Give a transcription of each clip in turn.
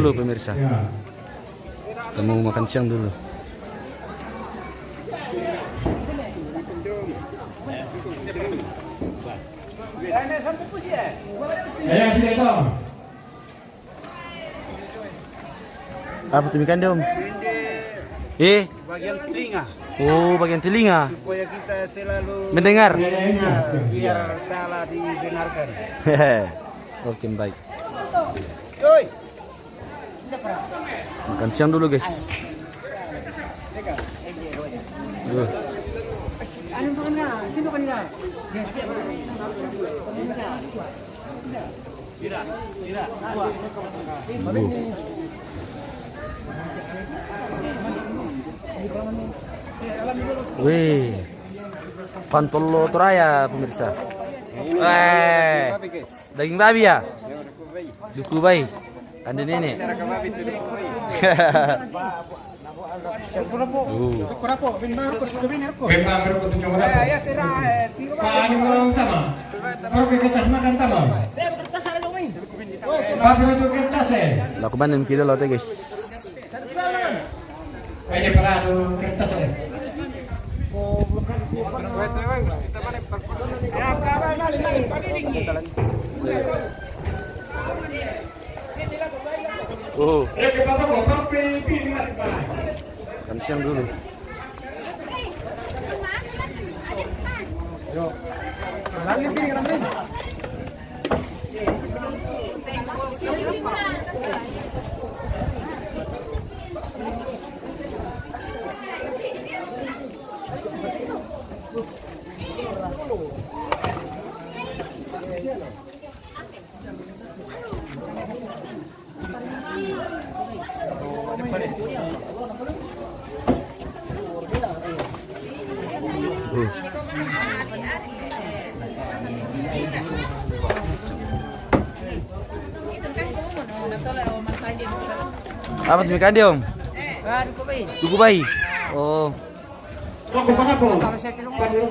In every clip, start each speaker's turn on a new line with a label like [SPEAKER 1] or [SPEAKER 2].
[SPEAKER 1] dulu pemirsa. Kita mau makan siang dulu. Apa tuh ikan dong?
[SPEAKER 2] Bagian telinga.
[SPEAKER 1] Oh, bagian telinga.
[SPEAKER 2] Supaya kita selalu
[SPEAKER 1] Mendengar.
[SPEAKER 2] biar salah dibenarkan.
[SPEAKER 1] Oke, baik.
[SPEAKER 2] Oi.
[SPEAKER 1] Makan siang dulu, guys. Wih, Pantolo Toraya pemirsa. Daging babi ya? Duku bayi. Anda nenek. Laku banding kilo lo guys.
[SPEAKER 3] Ini parado kertas ya.
[SPEAKER 1] Oh. Kan siang dulu. Apa tuh ikan om? Duku bayi. Oh.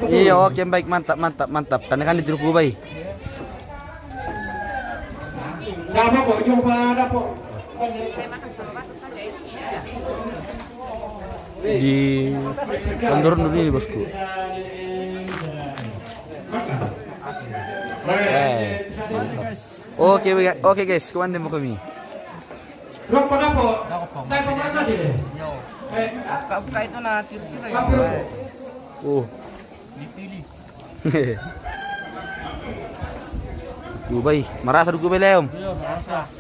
[SPEAKER 1] Iya, oke baik, mantap. Karena kan di duku bayi. Di kantor dulu ini bosku. Oke guys, kemana mau kami?
[SPEAKER 2] Buka itu nanti
[SPEAKER 1] Oh.
[SPEAKER 2] dipilih.
[SPEAKER 1] Dubai, marasa dugu belum?
[SPEAKER 2] Iya, merasa.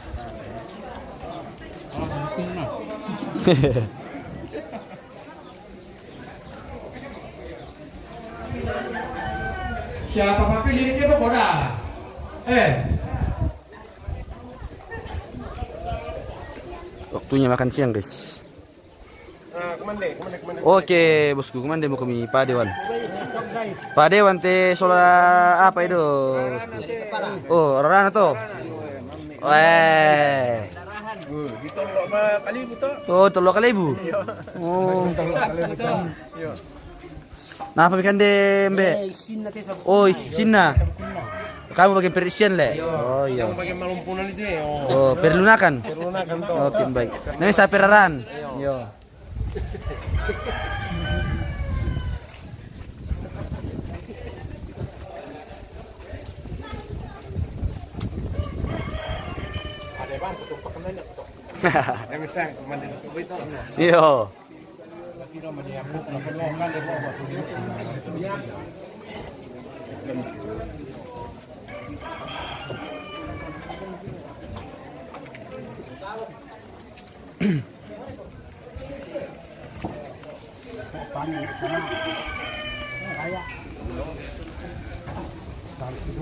[SPEAKER 3] Siapa pakai liriknya Bokoda?
[SPEAKER 1] Waktunya makan siang guys.
[SPEAKER 2] Kemana?
[SPEAKER 1] Oke bosku, kemana mau kami Pak Dewan? Pak Dewan teh soal apa itu? Oh, Rarana tuh.
[SPEAKER 2] Ditolok kali ibu toh.
[SPEAKER 1] Oh, tolong kali ibu. Oh. Nah, apa ikan deh, Mbak? Oh, Sina. Kamu bagian perisian le. Oh iya.
[SPEAKER 2] Yang bagian malumpunan itu ya.
[SPEAKER 1] Oh, perlunakan.
[SPEAKER 2] Perlunakan toh.
[SPEAKER 1] Oke, baik. Nah, saya peraran. Yo.
[SPEAKER 2] Ada bang, potong pakanannya toh. Yang sang kemana itu?
[SPEAKER 1] Yo.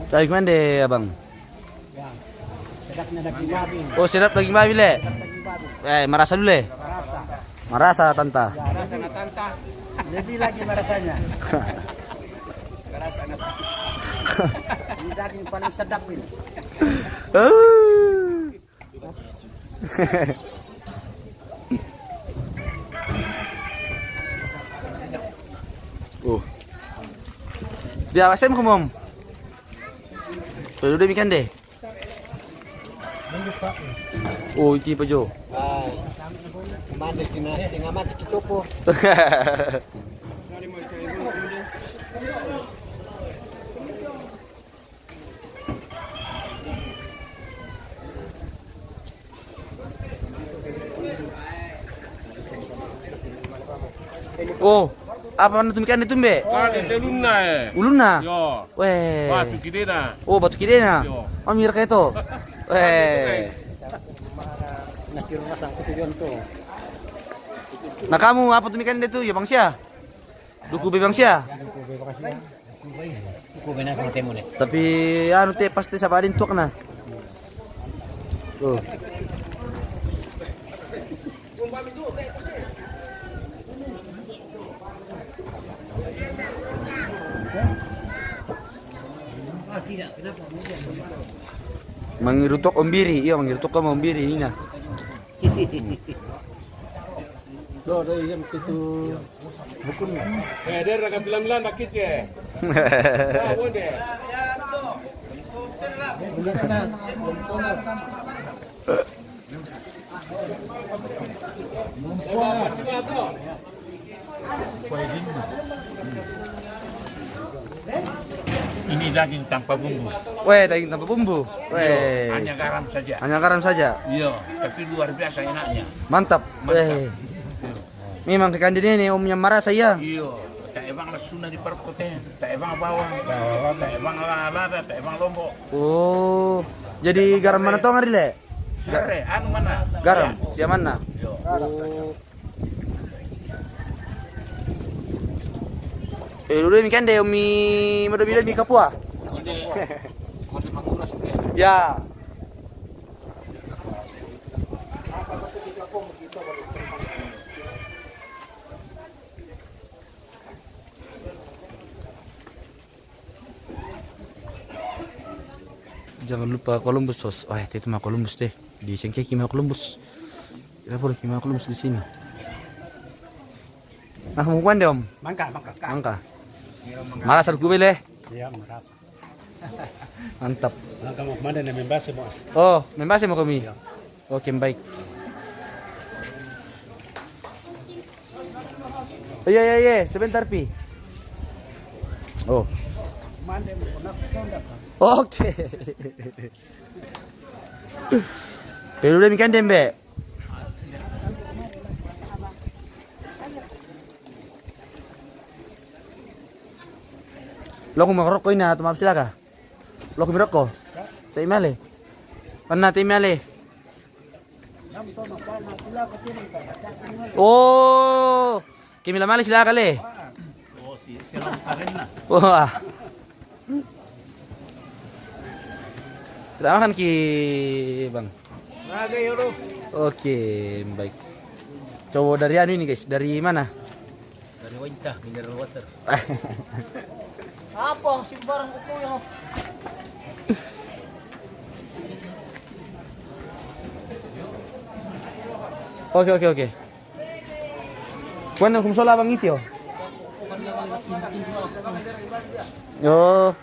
[SPEAKER 1] Cari kemana deh, abang?
[SPEAKER 2] Sedapnya daging babi.
[SPEAKER 1] Oh, sedap daging babi le. Merasa dulu le. Merasa tanta.
[SPEAKER 2] Merasa tanta. Lebih lagi merasanya. Ini daging paling sedap ini. Dia awasin kumom. Sudah bikin deh.
[SPEAKER 1] Oh, iti pa Jo.
[SPEAKER 2] Mandi kinasti ngamati kitupo.
[SPEAKER 1] Oh, apa natumikan itu Mbe?
[SPEAKER 2] Kali telunna
[SPEAKER 1] Uluna.
[SPEAKER 2] Yo.
[SPEAKER 1] Weh.
[SPEAKER 2] Wah, pikirina.
[SPEAKER 1] Oh, batu kidena.
[SPEAKER 2] Yo.
[SPEAKER 1] Oh, mirip kayak itu. Weh. Nah kamu apa tumikan itu ya Bangsia? Duku be Bangsia? Tapi anu teh pasti sabarin tuak na. Tuh. Mengirutok ombiri, iya mengirutok kamu ombiri ini nah.
[SPEAKER 2] Dia raga bilang-bilang bakit ya. Oh, deh. Ini daging tanpa bumbu.
[SPEAKER 1] Weh, daging tanpa bumbu. Weh.
[SPEAKER 2] Hanya garam saja.
[SPEAKER 1] Hanya garam saja.
[SPEAKER 2] Iya, tapi luar biasa enaknya.
[SPEAKER 1] Mantap. Weh. Memang ikan ini omnya marah saya.
[SPEAKER 2] Iya, tak ebang lasuna di perkote, tak ebang bawang, tak ebang lada, tak ebang lombok.
[SPEAKER 1] Oh. Jadi garam mana tong hari le?
[SPEAKER 2] Sare, anu mana?
[SPEAKER 1] Garam, siapa mana?
[SPEAKER 2] Yo.
[SPEAKER 1] Oh. Dulu mi kan deh mi mau bilang mi kapua.
[SPEAKER 2] Kode manguras deh.
[SPEAKER 1] Ya. Jangan lupa Columbus sos. Oh, itu mah Columbus deh. Di Sengkeki mah Columbus. Kita boleh mah Columbus di sini. Nah, kamu kuan deh Om. Mangka. Malas aku beli.
[SPEAKER 3] Iya, marah.
[SPEAKER 1] Mantap.
[SPEAKER 3] Mangka mau kemana nih membase mo?
[SPEAKER 1] Oh, membase mo kami. Oke, baik. Oh, iya, sebentar pi. Oh. Oke. Pero udah mikan dembe. Lo kung makaroko na tumap sila ka. Lo kung miroko. Tayo mali. Mana tayo mali. Oh, kimi lamali sila kali.
[SPEAKER 2] Oh, sila karen na.
[SPEAKER 1] Wah. Terima ki Bang.
[SPEAKER 2] Lagi yoro.
[SPEAKER 1] Oke, baik. Cowok dari anu ini guys, dari mana?
[SPEAKER 2] Dari Wajah mineral water.
[SPEAKER 4] Apa si barang kuku yang
[SPEAKER 1] Oke. Kuan kung sola bang itio? Yo.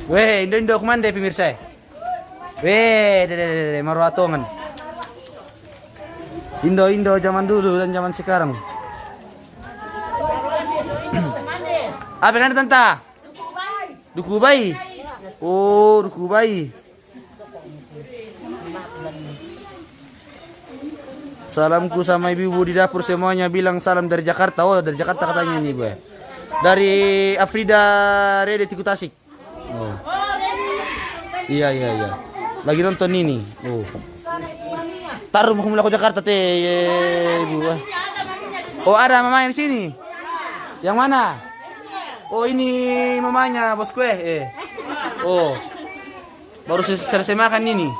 [SPEAKER 1] Weh, Indo kumanda pemirsa. Weh, maruatongan. Indo zaman dulu dan zaman sekarang. Apa kan tanta? Duku bayi. Oh, duku bayi. Salamku sama ibu di dapur semuanya bilang salam dari Jakarta. Oh, dari Jakarta katanya nih gue. Dari Afrida Rede Tiku Tasik. Oh. Iya. Lagi nonton ini. Oh. Taruh mau ke Jakarta teh, ibu. Oh, ada mamanya di sini. Yang mana? Oh, ini mamanya bos kue. Oh. Baru selesai makan ini.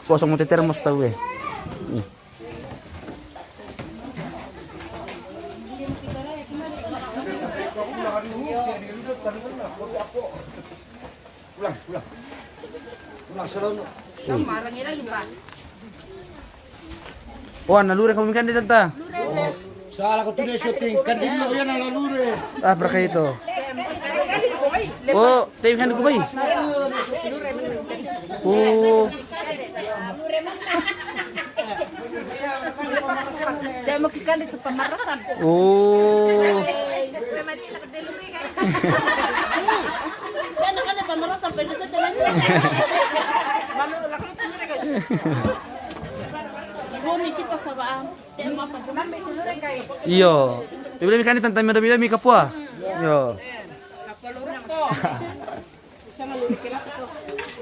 [SPEAKER 1] Kosong mau termos tahu Nih. Oh, nalure kami kan di tanta.
[SPEAKER 3] Salah ko tuloy shooting. Kandilo yan ang lalure.
[SPEAKER 1] Ah, berapa itu? Oh, tayo kan ko ba? Oh.
[SPEAKER 4] Dia mau ikan itu pemarasan.
[SPEAKER 1] Oh.
[SPEAKER 4] Dia nak ada pemarasan pada jalan. Malu lakukan sendiri guys. Bumi kita sabah. Dia mau apa? Kami dulu guys.
[SPEAKER 1] Iyo. Bibili kan tanta mi dami kapwa. Yo.
[SPEAKER 4] Kapalurang ko. Isa ngaluri kila ko.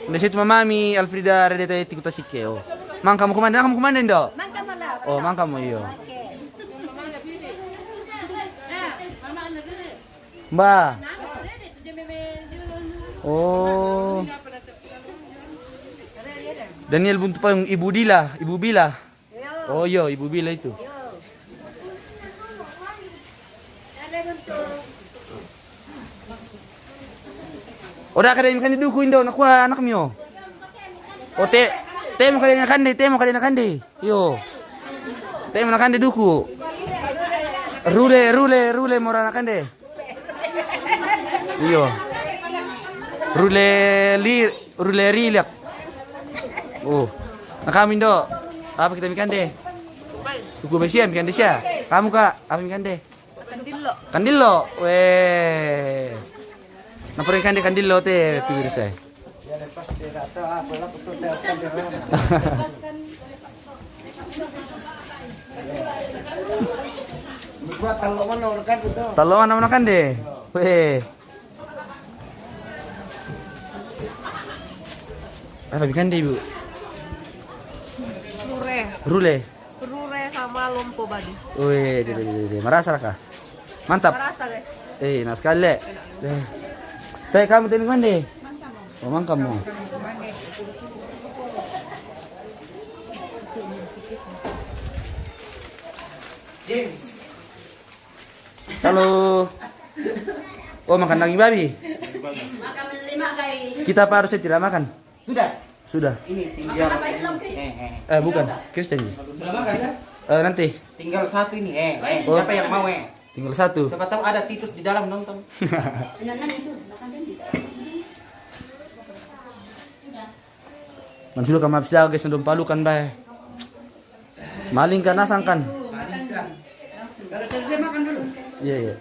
[SPEAKER 1] Di situ mamami Alfrida Redeta Tikuta Sike. Oh. Mang kamu kumandan do?
[SPEAKER 4] Mangka malah.
[SPEAKER 1] Oh, mang kamu iyo. Mbak. Oh. Daniel buntu pa yung Ibu Bila. Oh, yo, Ibu Bila itu. Udah kada mi kandi duku indo nakuha anak mi oh. O te mo kada nakandi. Yo. Te mo nakandi duku. Rule mora nakandi. Iyo. Rule rilak. Oh. Nakamin do. Apa kita mikande? Duku besian mikande siya. Kamu Kak, apa mikande? Kandilo. Weh. Napurin kandilo te pibir saya. Taloan naman kan deh. Weh. Apa bikin deh, Bu? Rule
[SPEAKER 4] sama lompo badi.
[SPEAKER 1] Weh, deh. Merasa kah? Mantap.
[SPEAKER 4] Merasa guys.
[SPEAKER 1] Nah sekali. Teh kamu teh mana deh? Oh, mang kamu.
[SPEAKER 5] James.
[SPEAKER 1] Halo. Oh, makan daging babi.
[SPEAKER 4] Makan lima guys.
[SPEAKER 1] Kita apa harusnya tidak makan?
[SPEAKER 5] Sudah.
[SPEAKER 1] Sudah.
[SPEAKER 5] Ini tinggal.
[SPEAKER 4] Apa Islam ke?
[SPEAKER 1] Bukan. Kristen.
[SPEAKER 5] Sudah makan ya?
[SPEAKER 1] Nanti.
[SPEAKER 5] Tinggal satu ini.
[SPEAKER 1] Oh.
[SPEAKER 5] Siapa yang mau
[SPEAKER 1] Tinggal satu.
[SPEAKER 5] Siapa tahu ada Titus di dalam nonton.
[SPEAKER 4] Nanan itu makan dulu.
[SPEAKER 1] Mansulo ka mapsya guys ndom palukan bay. Maling kan nasang kan?
[SPEAKER 4] Kalau selesai makan dulu.
[SPEAKER 1] Iya.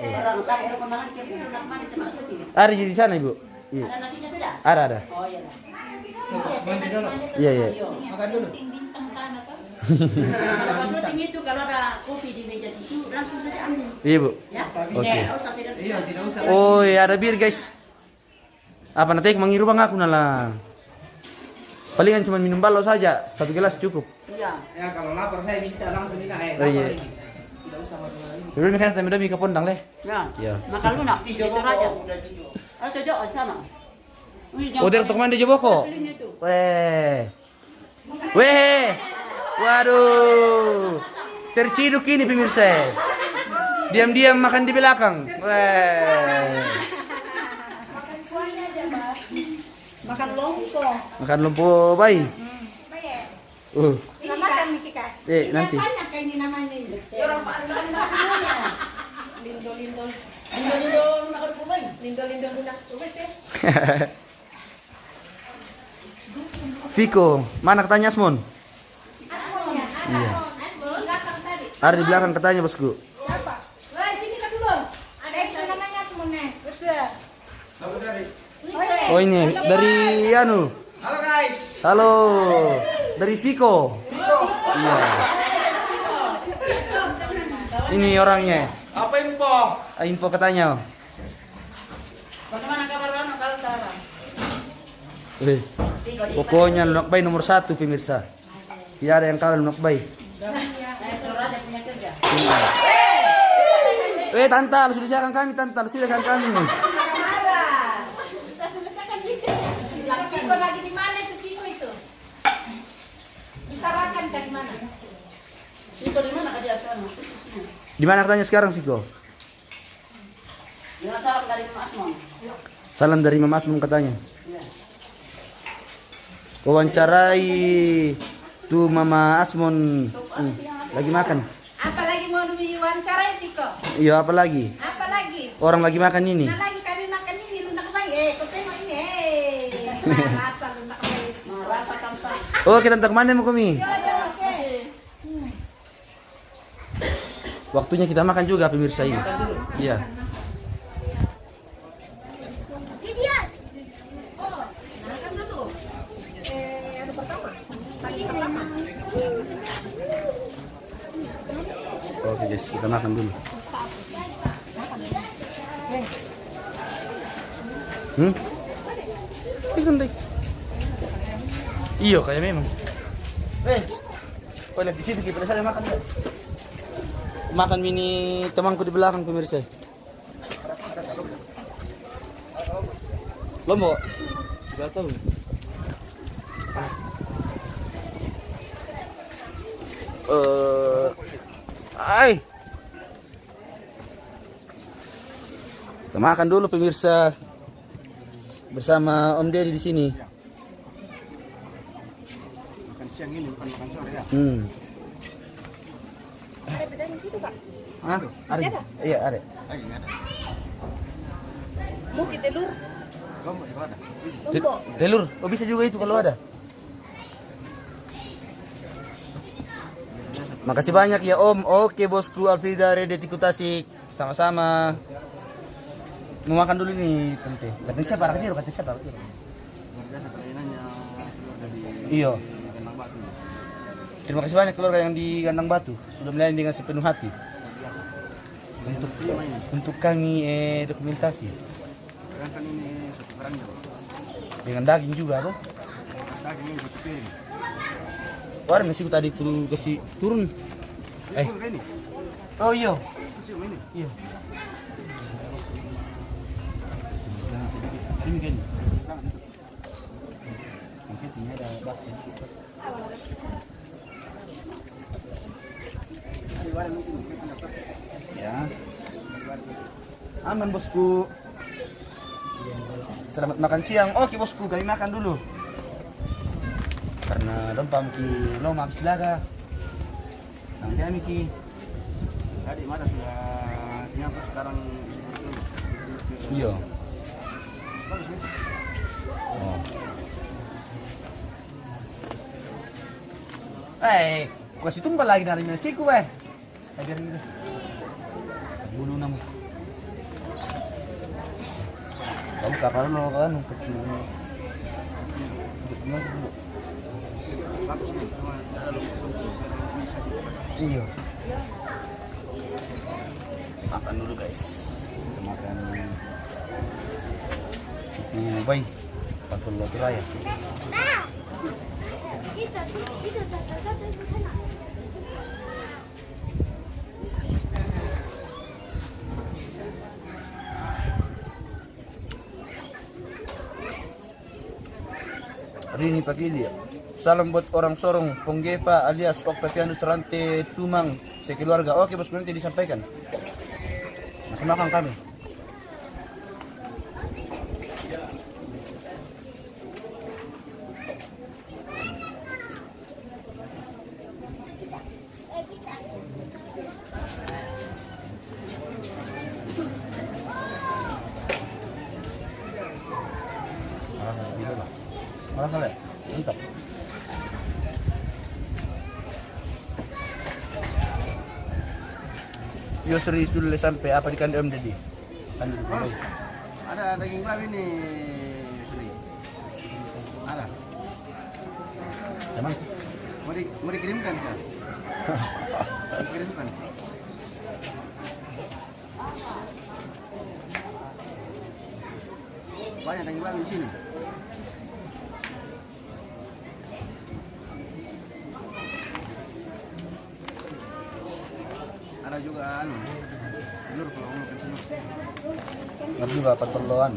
[SPEAKER 4] Orang tak ada kondangan ke nak mana itu maksudnya.
[SPEAKER 1] Ada di sana, Ibu. Iya.
[SPEAKER 4] Ada nasinya sudah?
[SPEAKER 1] Ada.
[SPEAKER 4] Oh iya.
[SPEAKER 1] Iya.
[SPEAKER 4] Makan dulu. Bintang tanah kan. Kalau pas syuting itu kalau ada kopi di meja situ langsung saja ambil.
[SPEAKER 1] Iya, Bu.
[SPEAKER 4] Ya.
[SPEAKER 1] Oke.
[SPEAKER 4] Tidak usah sedang. Iya, tidak usah.
[SPEAKER 1] Oh, iya ada bir, guys. Apa nanti mangiru bang aku nala. Palingan cuma minum balo saja, 1 gelas cukup.
[SPEAKER 4] Iya.
[SPEAKER 5] Ya kalau lapar saya minta langsung ini
[SPEAKER 1] Oh, iya.
[SPEAKER 5] Tidak usah makan.
[SPEAKER 1] Dulu kan sampai demi ke pondang leh.
[SPEAKER 4] Ya.
[SPEAKER 1] Iya.
[SPEAKER 4] Makan lu nak. Itu aja. Oh, cocok sana.
[SPEAKER 1] Oh, dari untuk mandi Joboko. Weh. Waduh. Terciduk ini pemirsa. Diam-diam makan di belakang. Weh.
[SPEAKER 4] Makan lompo.
[SPEAKER 1] Makan lumpuh bayi.
[SPEAKER 4] Makan nih
[SPEAKER 1] Nanti.
[SPEAKER 4] banyak kayak ini namanya ini. Orang Pak semuanya. Lindo. Lindo makan kubai. Lindo lunak kubai teh.
[SPEAKER 1] Viko, mana katanya Asmon? Iya. Ada di belakang katanya bosku.
[SPEAKER 4] Wah, sini kan dulu. Ada yang namanya semuanya. Betul.
[SPEAKER 1] Oh ini dari anu.
[SPEAKER 5] Halo guys.
[SPEAKER 1] Halo. Dari Viko. Iya. Ini orangnya.
[SPEAKER 5] Apa info?
[SPEAKER 1] Info katanya.
[SPEAKER 4] Bagaimana kabar kamu kalau sekarang?
[SPEAKER 1] Pokoknya Lunak Bay nomor 1 pemirsa. Tidak ada yang kalah Lunak Bay.
[SPEAKER 4] Punya kerja.
[SPEAKER 1] Tante, harus selesaikan kami, Tante, harus selesaikan kami.
[SPEAKER 4] Kita selesaikan itu. Piko lagi di mana itu Piko itu? Bianca di mana? Viko di mana dia sekarang?
[SPEAKER 1] Di mana katanya sekarang Viko?
[SPEAKER 4] Dengan salam dari Mas Asmon.
[SPEAKER 1] Salam dari Mama Asmon katanya. Wawancarai tuh Mama Asmon. Lagi makan.
[SPEAKER 4] Apa lagi mau diwawancarai Viko?
[SPEAKER 1] Iya, apa lagi?
[SPEAKER 4] Apa lagi?
[SPEAKER 1] Orang lagi makan ini.
[SPEAKER 4] Nah lagi kami makan ini lunak bayi. Kau tengok ini. Rasa lunak bayi. Rasa kantong.
[SPEAKER 1] Oh, kita entah kemana mau kami?
[SPEAKER 4] Oke.
[SPEAKER 1] Waktunya kita makan juga pemirsa ini. Iya. Oke guys, kita makan dulu. Iya kayak memang. Kau lihat di situ kita saya makan deh. Makan mini temanku di belakang pemirsa. Lombok. Gak tahu. Ay. Kita makan dulu pemirsa bersama Om Deddy di sini.
[SPEAKER 2] Makan siang ini bukan makan sore ya.
[SPEAKER 4] Ada beda di situ Kak.
[SPEAKER 1] Hah? Ada? Iya ada.
[SPEAKER 2] Lagi nggak ada.
[SPEAKER 4] Bukit telur.
[SPEAKER 2] Lombok juga ada.
[SPEAKER 4] Lombok.
[SPEAKER 1] Telur, oh bisa juga itu kalau ada. Makasih banyak ya Om. Oke bosku Alfrida Rede Tiku Tasik. Sama-sama. Mau makan dulu nih tante. Kata siapa? Kata siapa?
[SPEAKER 2] Biasa permainannya dari
[SPEAKER 1] Iya.
[SPEAKER 2] Kandang Batu.
[SPEAKER 1] Terima kasih banyak keluarga yang di Kandang Batu sudah melayani dengan sepenuh hati untuk kami dokumentasi
[SPEAKER 2] Sekarang kan ini satu kerangnya.
[SPEAKER 1] dengan daging juga bro.
[SPEAKER 2] Daging ini satu piring.
[SPEAKER 1] Wah nasi ku tadi kudu kasih turun.
[SPEAKER 2] Ini.
[SPEAKER 1] Oh iya.
[SPEAKER 2] Ini.
[SPEAKER 1] Iya. Ini kan. Mungkin ini ada bakso. Ya. Aman bosku. Selamat makan siang. Oke bosku, kami makan dulu. Karena dompam ki lo habis laga. Nang kami ki.
[SPEAKER 2] Tadi mana sudah ternyata sekarang
[SPEAKER 1] Iya.
[SPEAKER 2] bagus nih.
[SPEAKER 1] Oh. Kasih tumpah lagi dari nasiku weh. Ajarin gitu. Bulu namu. Kamu kapal lo kan kecil.
[SPEAKER 2] Bagus nih.
[SPEAKER 1] Iya. Makan dulu guys. Kita makan. Ini baik. Patul lo raya. Rini Pagilia. Salam buat orang Sorong, Ponggepa alias Octavianus Rante Tumang sekeluarga. Oke bosku nanti disampaikan. Masih makan kami. Malah kali, mantap. Yusri sudah sampai apa di kandang Om Deddy? Kandang bayi.
[SPEAKER 2] Ada daging babi nih, Sri. Ada.
[SPEAKER 1] Emang?
[SPEAKER 2] Mau dikirimkan kan? Dikirimkan. Banyak daging babi di sini. Ada juga telur kalau mau ke sini.
[SPEAKER 1] Ada juga patoloan.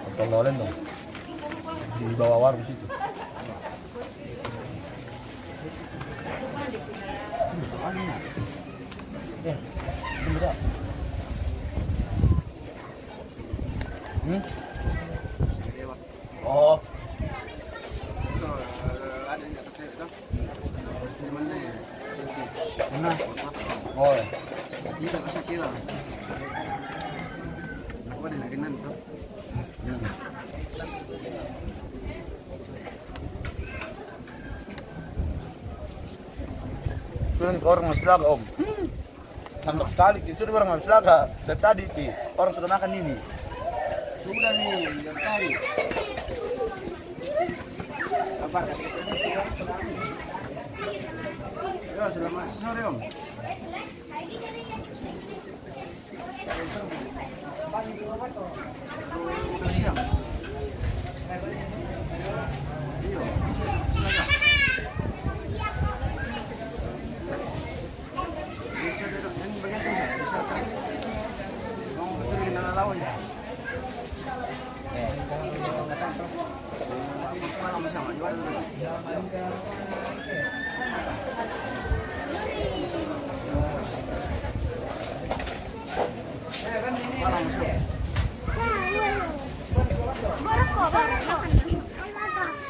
[SPEAKER 1] Patololen dong. Di bawah warung situ. Hmm? Oh. Mana? Oh. Ya.
[SPEAKER 5] Dito kasi kila. Ako din naginan to.
[SPEAKER 1] Sudah orang habis laga om. Tambah sekali, sudah orang habis laga. Dari tadi ti, orang sudah makan ini.
[SPEAKER 5] Sudah nih, yang tadi. Apa? Ya, sudah masuk sore om.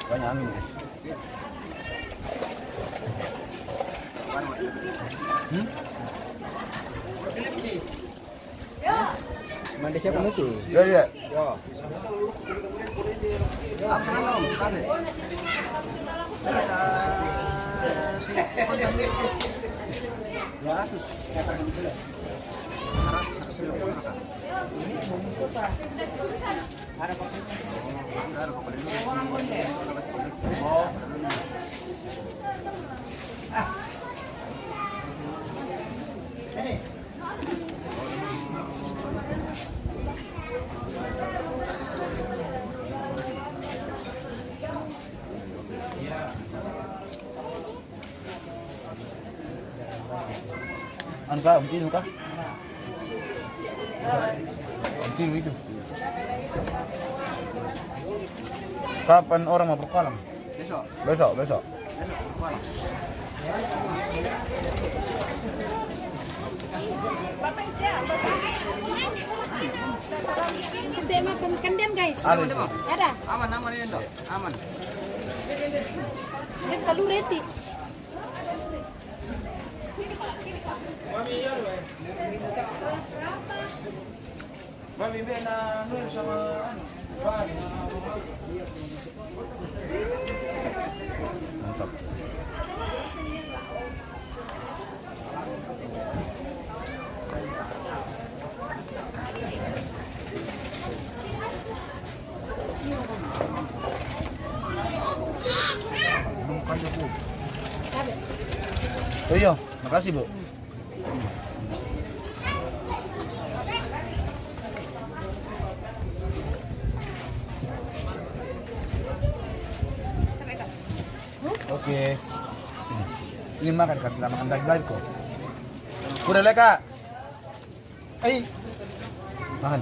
[SPEAKER 1] Banyak angin guys.
[SPEAKER 5] Mandi siapa mati?
[SPEAKER 1] Ya ya.
[SPEAKER 5] Apa om? Kami.
[SPEAKER 1] Anu kah? Mungkin kah? Mungkin itu. Kapan orang mau berkolam?
[SPEAKER 5] Besok.
[SPEAKER 1] Besok, besok.
[SPEAKER 4] Hindi makan kandian guys.
[SPEAKER 1] Ada itu.
[SPEAKER 4] Ada.
[SPEAKER 5] Aman, aman ini dok. Aman.
[SPEAKER 4] Kan palu reti.
[SPEAKER 5] Mami biar na nur sama anu.
[SPEAKER 1] Mantap. Oh iya, makasih Bu. Oke. Ini makan kan, kita makan lagi kok. Udah leka. Makan.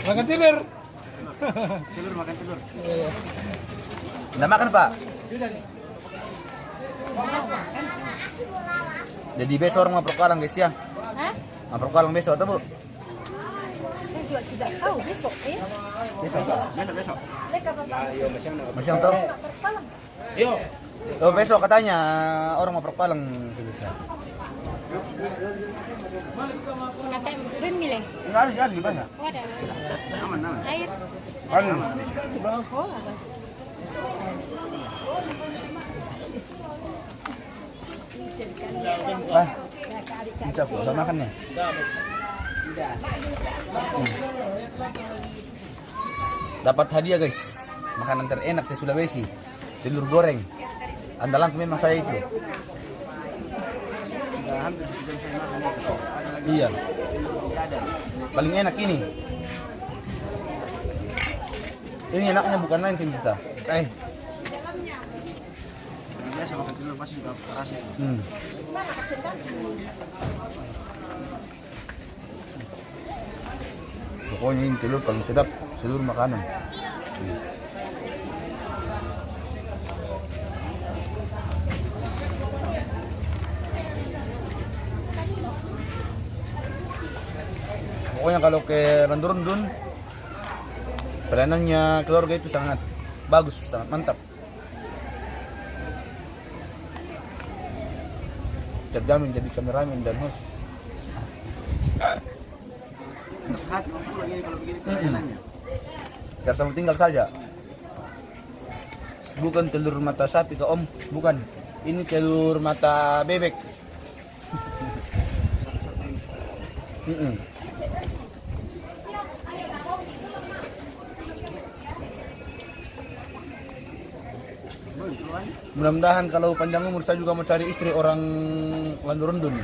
[SPEAKER 3] Makan telur.
[SPEAKER 5] Telur makan telur.
[SPEAKER 1] Udah makan Pak. Jadi besok orang mau perkalang guys ya.
[SPEAKER 4] Hah?
[SPEAKER 1] Mau perkalang besok atau Bu?
[SPEAKER 4] Saya juga tidak tahu besok ya.
[SPEAKER 5] Besok.
[SPEAKER 4] Mereka bapak.
[SPEAKER 1] Masih yang tahu?
[SPEAKER 4] Berpalang.
[SPEAKER 5] Yo.
[SPEAKER 1] Oh besok katanya orang mau perkalang.
[SPEAKER 4] Nanti ben milih.
[SPEAKER 1] Enggak ada jadi banyak.
[SPEAKER 4] Oh ada.
[SPEAKER 5] Aman, aman.
[SPEAKER 4] Air.
[SPEAKER 1] Aman.
[SPEAKER 4] Oh ada.
[SPEAKER 1] Ah, kita puasa makan nih. Dapat hadiah guys, makanan terenak di Sulawesi, telur goreng. Andalan memang saya itu.
[SPEAKER 5] Sudah hampir sudah saya makan itu. Ada lagi.
[SPEAKER 1] Iya,
[SPEAKER 5] Ada.
[SPEAKER 1] paling enak ini. Ini enaknya bukan lain tim kita.
[SPEAKER 5] Biasa makan telur pasti juga rasa itu.
[SPEAKER 1] Pokoknya ini telur paling sedap seluruh makanan. Pokoknya kalau ke Bandurun Pelayanannya keluarga itu sangat bagus, sangat mantap. Terjamin jadi kameramen dan host.
[SPEAKER 5] Hati lagi kalau begini pelayanannya.
[SPEAKER 1] Biar sama tinggal saja. Bukan telur mata sapi ke om, bukan. Ini telur mata bebek. Mudah-mudahan kalau panjang umur saya juga mau cari istri orang Landurundun,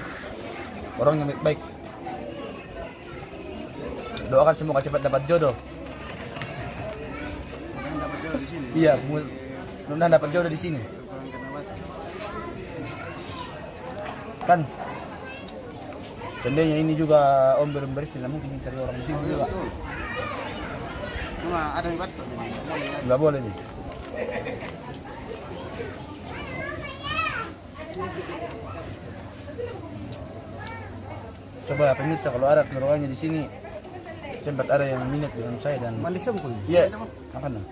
[SPEAKER 1] orang yang baik-baik. Doakan semoga cepat dapat jodoh. Iya, mudah-mudahan dapat jodoh di sini. Kan, seandainya ini juga om belum beristri, mungkin cari orang di sini juga.
[SPEAKER 5] Cuma ada yang batuk jadi
[SPEAKER 1] Nggak boleh nih. Coba pemirsa kalau ada keluarganya di sini, sempat ada yang minat dengan saya dan
[SPEAKER 3] Mandi sempul.
[SPEAKER 1] iya, makan dong.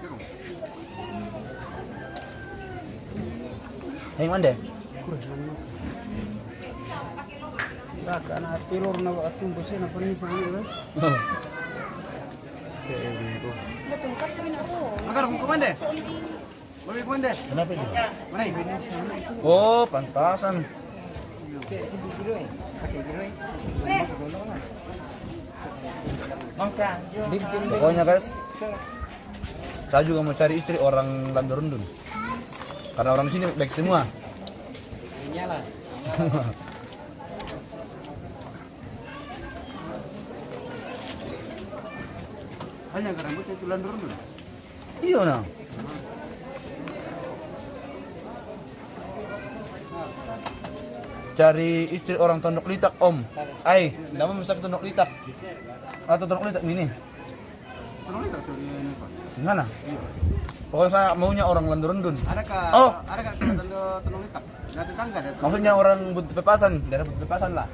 [SPEAKER 1] Hey mande.
[SPEAKER 3] Tak anak telur na atumbos na panis ang ilo.
[SPEAKER 4] Betul kan tuh ini tuh.
[SPEAKER 5] Makan aku komande. Boleh komande.
[SPEAKER 1] Kenapa ini?
[SPEAKER 5] Mana ini?
[SPEAKER 1] Oh, pantasan. Pokoknya guys, saya juga mau cari istri orang Landurundun. Karena orang sini baik semua.
[SPEAKER 3] Nyala.
[SPEAKER 5] Hanya ke rambutnya itu landur dulu.
[SPEAKER 1] Iya nah. Cari istri orang Tondok Litak om. Ai, nama masak Tondok Litak. Atau Tondok Litak ini.
[SPEAKER 5] Tolong lihat tuh dia ini Pak.
[SPEAKER 1] Gimana? Pokoknya saya maunya orang Landurundun.
[SPEAKER 5] Adakah
[SPEAKER 1] Oh.
[SPEAKER 5] adakah tolong lihat? Enggak tetangga ada.
[SPEAKER 1] Maksudnya orang Buntu Pepasan, daerah Buntu Pepasan lah.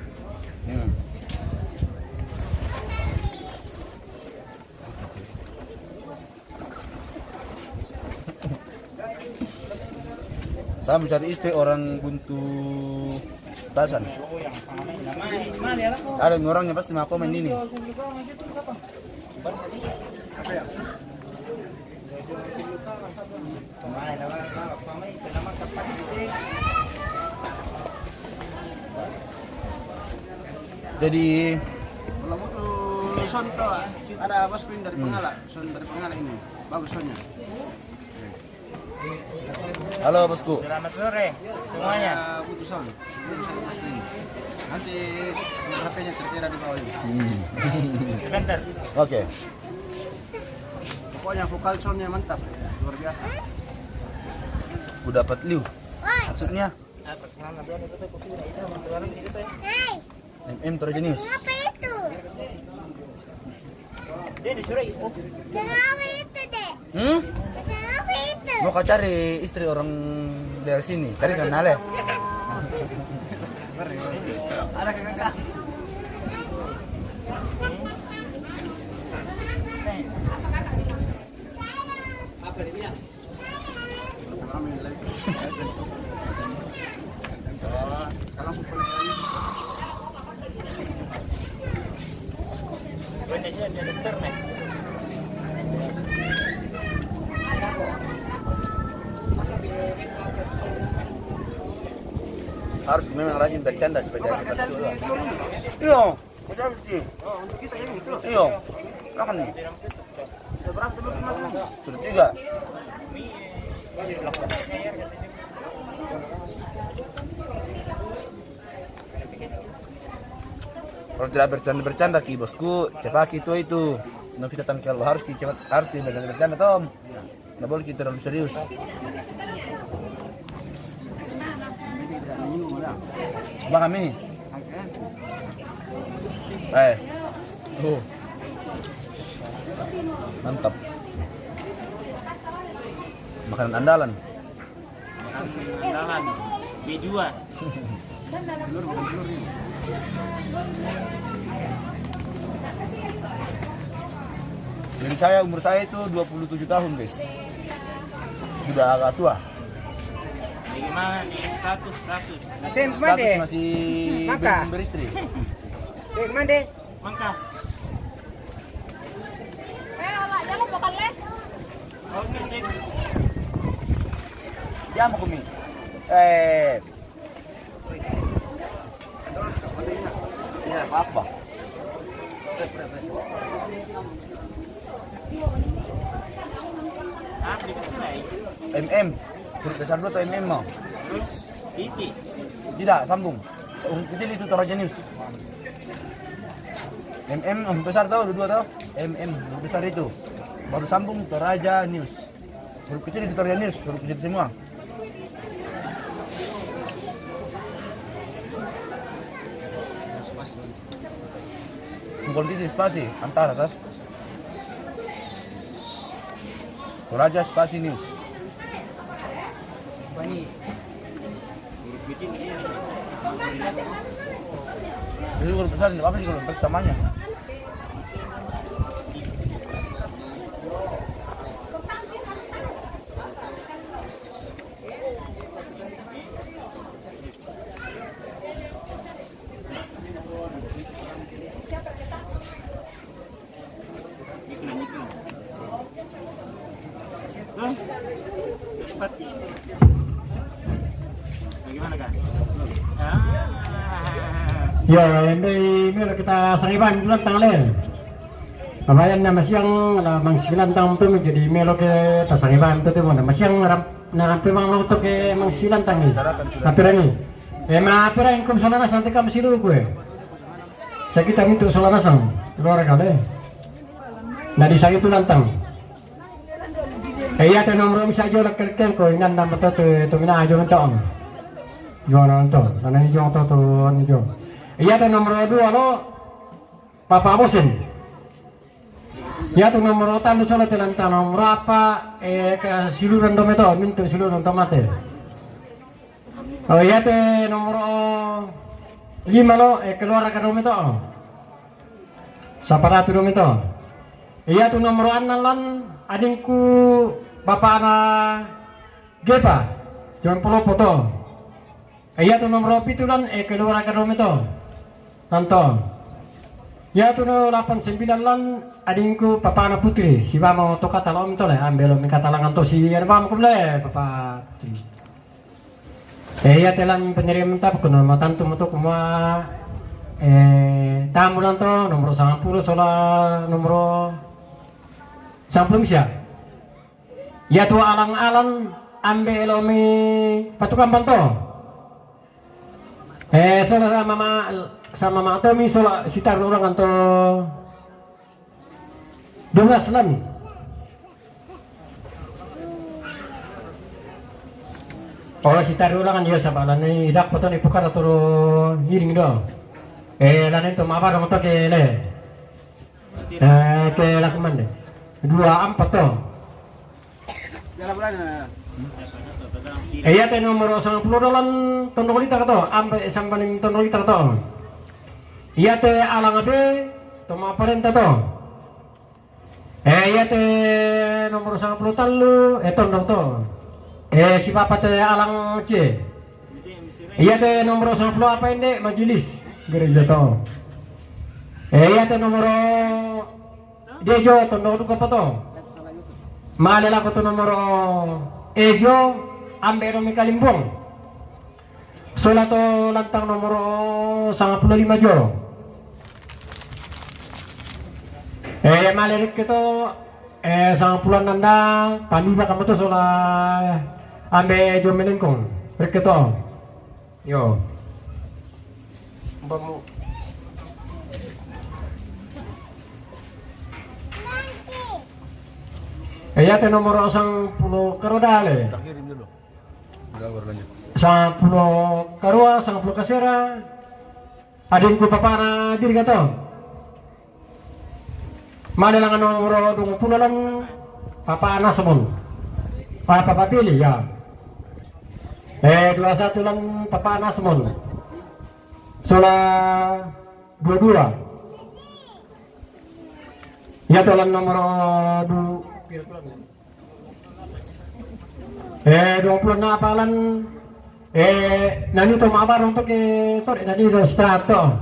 [SPEAKER 1] Saya mencari istri orang Buntu Pepasan. Ada yang orangnya pasti mau komen ini. Jadi
[SPEAKER 5] Kalau mau tuh son tuh ada bosku ini dari Pengala, son dari Pengala ini. Bagus sonnya.
[SPEAKER 1] halo bosku.
[SPEAKER 2] Selamat sore semuanya.
[SPEAKER 5] Butuh son. Nanti HP-nya tertera di bawah ini.
[SPEAKER 2] Sebentar.
[SPEAKER 1] Oke.
[SPEAKER 5] Pokoknya vokal soundnya mantap, luar biasa.
[SPEAKER 1] Udah dapat liu. Maksudnya MM terjenis.
[SPEAKER 6] Apa itu?
[SPEAKER 2] Dia disuruh itu.
[SPEAKER 6] Kenapa itu, Dek? Kenapa itu?
[SPEAKER 1] Mau kau cari istri orang dari sini, cari kenal ya.
[SPEAKER 5] Ada kakak. Apa dia bilang? Amin lagi. Kalau
[SPEAKER 2] Indonesia dia dokter nih.
[SPEAKER 1] Harus memang rajin bercanda supaya kita tahu.
[SPEAKER 5] Iya, macam itu. Oh, untuk kita ini itu.
[SPEAKER 1] Iya. Makan nih.
[SPEAKER 5] Sudah berapa telur kemarin?
[SPEAKER 1] Sudah 3. Kalau tidak bercanda ki bosku, cepaki itu. Novita tangkel harus ki cepat harus ki bercanda Tom. Nggak boleh kita terlalu serius. Bang kami. Mantap. Makanan andalan.
[SPEAKER 2] Andalan B2.
[SPEAKER 1] Jadi umur saya itu 27 tahun, guys. Sudah agak tua.
[SPEAKER 2] Gimana nih status?
[SPEAKER 3] Atem
[SPEAKER 1] Status
[SPEAKER 3] mande.
[SPEAKER 1] masih
[SPEAKER 3] Maka.
[SPEAKER 1] belum beristri.
[SPEAKER 3] Dek mande.
[SPEAKER 2] Mangka. Oke, sip.
[SPEAKER 1] Ya mau kumi. Ya apa?
[SPEAKER 2] Di kesini.
[SPEAKER 1] MM. Huruf besar dulu atau MM mau?
[SPEAKER 2] Terus titik.
[SPEAKER 1] Tidak, sambung. Huruf kecil itu Toraja News. MM, huruf besar tahu, dua tahu? MM, huruf besar itu. Baru sambung Toraja News. Huruf kecil itu Toraja News, huruf kecil semua. Kondisi spasi antara atas. Toraja Spasi News. Jadi huruf besar tidak apa sih kalau pertamanya.
[SPEAKER 2] Seperti bagaimana kan?
[SPEAKER 7] Ya, ini kita sariban bulan tanggal. Kabayan na masyang mang silan tang pem jadi melo ke tasariban tu mo na masyang na pemang lo to ke mang silan tang ni. Tapirani. Ma pera inkom solana santi kam silu ko. Sakita mitu solana sang. Luar kale. Na di sangi tu lantang. Iya te nomor bisa jo lak ken ko inan nam to to mina ajo mentong. Jo non to, na ni jo to ni jo. Iya te nomor 2 lo Papa Bosen. Ya tu nomor tanu sola telan nomor apa ke siluran dometo mintu siluran tomate. Oh ya te nomor 5 lo keluar ke dometo. Saparatu dometo. Iya tu nomor 6 lan adingku bapak anak Gepa jangan pulau foto. Iya tu nomor 7 lan keluar ke dometo. Tanto. Ya tu no 89 lan adingku papa anak putri si mau to kata lom to le ambil mi kata langan to si ada pam kumle papa putri. Ya telan penyirim tap kuno matan tu mutu kuma tamu lan to nomor 90 sola nomor 90 bisa. Ya tu alang-alang ambil mi patukan banto. Sola sama mama Tommy sola sitar orang anto 12 lan. Oh sitar orang kan dia sabalan ni dak potong ni pukar atau hiring do. Lan itu mama dong to ke le. Ke lakuman deh. 24 to.
[SPEAKER 3] Jalan bulan.
[SPEAKER 7] Iya te nomor 90 dolan tondo liter to ampe sampai tondo liter to. Iya te alang abe toma parenta to. Iya te nomor 90 talu tondo to. Si papa te alang C. Iya te nomor 90 apa ini majelis gereja to. Iya te nomor Dejo tondo ko pa to. Malala ko to nomor Ejo ambero mi kalimbong. Sola to lantang nomor 95 jo. Malirik kita sang pulan nanda pandu ba kamu to sola ambe jo melengkong rek kita yo bamu ya te nomor 10 karodale
[SPEAKER 1] Kirim dulu. Udah baru lanjut.
[SPEAKER 7] 10 karua 10 kasera adinku papana diri gato. Mana lang nomor 20 lan papa anak semon. Papa pilih ya. 21 lan papa anak semon. Sola 22. Iya tulan nomor 20 na apalan nanito maabar untuk sorry nanito strato